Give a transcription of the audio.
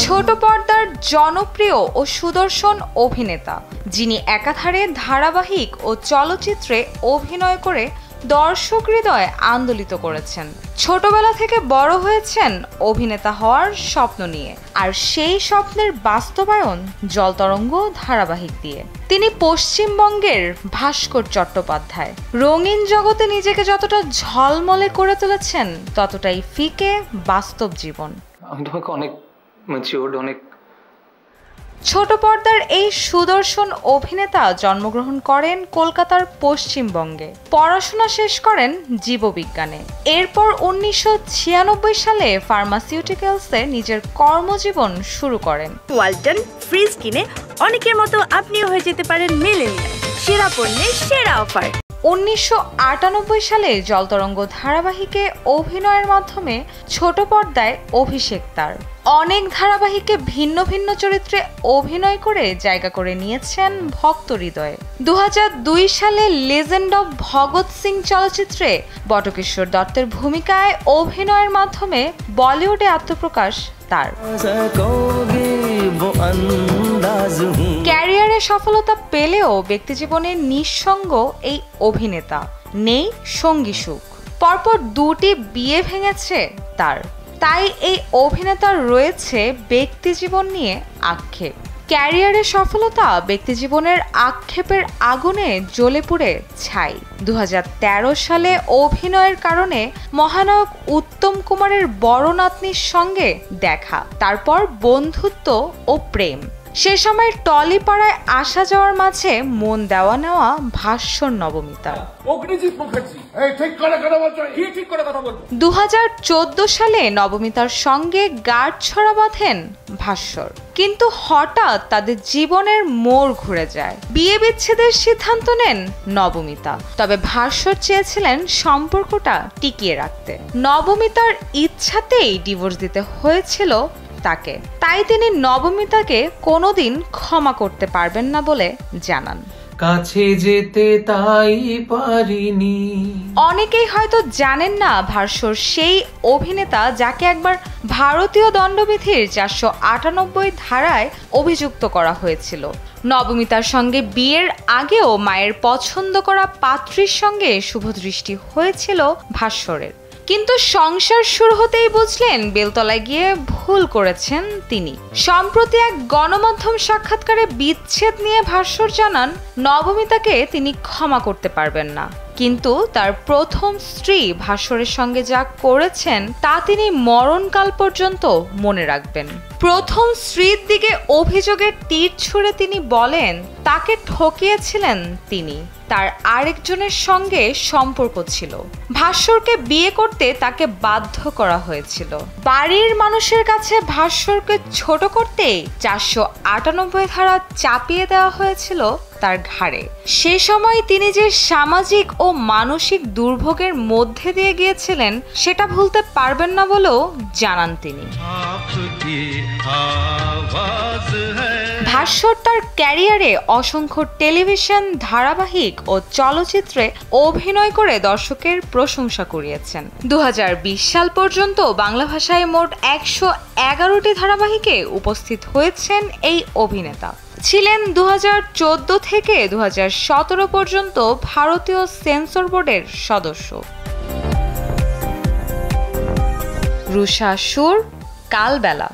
ছোট পর্দার জনপ্রিয় ও সুদর্শন অভিনেতা, যিনি একাধারে ধারাবাহিক ও চলচ্চিত্রে অভিনয় করে দর্শক হৃদয় আন্দোলিত করেছেন। ছোটবেলা থেকে বড় হয়েছেন অভিনেতা হওয়ার স্বপ্ন নিয়ে, আর সেই স্বপ্নের বাস্তবায়ন জলতরঙ্গ ধারাবাহিক দিয়ে। তিনি পশ্চিমবঙ্গের ভাস্কর চট্টোপাধ্যায়। রঙিন জগতে নিজেকে যতটা ঝলমলে করে তুলেছেন, ততটাই ফিকে বাস্তব জীবন। আমি তোমাকে অনেক ম্যাচিউরড, অনেক ছোট পর্দার এই সুদর্শন অভিনেতা জন্মগ্রহণ করেন কলকাতার পশ্চিমবঙ্গে। পড়াশোনা শেষ করেন জীববিজ্ঞানে। এরপর 1996 সালে ফার্মাসিউটিক্যালসে নিজের কর্মজীবন শুরু করেন। ওয়ালটন ফ্রিজ কিনে অনেকের মতো আপনিও হয়ে যেতে পারেন মিলেনিয়াল। সেরা পণ্যের সেরা অফার। 1998 সালে জলতরঙ্গ ধারাবাহিকে অভিনয়ের মাধ্যমে ছোট পর্দায় অভিষেক তার। অনেক ধারাবাহিকে ভিন্ন ভিন্ন চরিত্রে অভিনয় করে জায়গা করে নিয়েছেন ভক্ত হৃদয়ে। 2002 সালে লেজেন্ড অব ভগৎ সিং চলচ্চিত্রে বটকিশোর দত্তের ভূমিকায় অভিনয়ের মাধ্যমে বলিউডে আত্মপ্রকাশ তার। ক্যারিয়ারে সফলতা পেলেও ব্যক্তিজীবনে নিঃসঙ্গ এই অভিনেতা, নেই সঙ্গী সুখ। পরপর 2টি বিয়ে ভেঙেছে তার। তাই এই অভিনেতার রয়েছে ব্যক্তিজীবন নিয়ে আক্ষেপ। ক্যারিয়ারে সফলতা ব্যক্তিজীবনের আক্ষেপের আগুনে জ্বলে পুড়ে ছাই। 2013 সালে অভিনয়ের কারণে মহানায়ক উত্তম কুমারের বড় নাতনির সঙ্গে দেখা, তারপর বন্ধুত্ব ও প্রেম। সে সময় টলিপাড়ায় আসা যাওয়ার মাঝে মন দেওয়া নেওয়া ভাস্বর নবমিতার। 2014 সালে নবমিতার সঙ্গে গাঁটছড়া বাঁধেন ভাস্বর, কিন্তু হঠাৎ তাদের জীবনের মোড় ঘুরে যায়। বিয়ে বিচ্ছেদের সিদ্ধান্ত নেন নবমিতা, তবে ভাস্বর চেয়েছিলেন সম্পর্কটা টিকিয়ে রাখতে। নবমিতার ইচ্ছাতেই ডিভোর্স দিতে হয়েছিল তাকে। তাই তিনি নবমিতাকে কোনোদিন ক্ষমা করতে পারবেন না বলে জানান। কাছে যেতে তাই পারিনি। অনেকেই হয়তো জানেন না, ভাস্বর সেই অভিনেতা যাকে একবার ভারতীয় দণ্ডবিধির 498 ধারায় অভিযুক্ত করা হয়েছিল। নবমিতার সঙ্গে বিয়ের আগেও মায়ের পছন্দ করা পাত্রীর সঙ্গে শুভদৃষ্টি হয়েছিল ভাস্বরের, কিন্তু সংসার শুরু হতেই বুঝলেন বেলতলায় গিয়ে ভুল করেছেন তিনি। সম্প্রতি এক গণমাধ্যম সাক্ষাৎকারে বিচ্ছেদ নিয়ে ভাস্বর জানান, নবমিতাকে তিনি ক্ষমা করতে পারবেন না, কিন্তু তার প্রথম স্ত্রী ভাস্বরের সঙ্গে যা করেছেন তা তিনি মরণকাল পর্যন্ত মনে রাখবেন। প্রথম স্ত্রীর দিকে অভিযোগের তীর ছুঁড়ে তিনি বলেন, তাকে ঠকিয়েছিলেন তিনি, তার আরেকজনের সঙ্গে সম্পর্ক ছিল। ভাস্বরকে বিয়ে করতে তাকে বাধ্য করা হয়েছিল। বাড়ির মানুষের কাছে ভাস্বরকে ছোট করতে 498 ধারা চাপিয়ে দেওয়া হয়েছিল তার ঘাড়ে। সে সময় তিনি যে সামাজিক ও মানসিক দুর্ভোগের মধ্যে দিয়ে গিয়েছিলেন, সেটা ভুলতে পারবেন না বলেও জানান তিনি। ভাস্বর তার ক্যারিয়ারে অসংখ্য টেলিভিশন ধারাবাহিক ও চলচ্চিত্রে অভিনয় করে দর্শকের প্রশংসা কুড়িয়েছেন। 2020 সাল পর্যন্ত বাংলা ভাষায় মোট 111টি ধারাবাহিকে উপস্থিত হয়েছেন এই অভিনেতা। ছিলেন 2014 থেকে 2017 পর্যন্ত ভারতীয় সেন্সর বোর্ডের সদস্য। রুষা সুর, কালবেলা।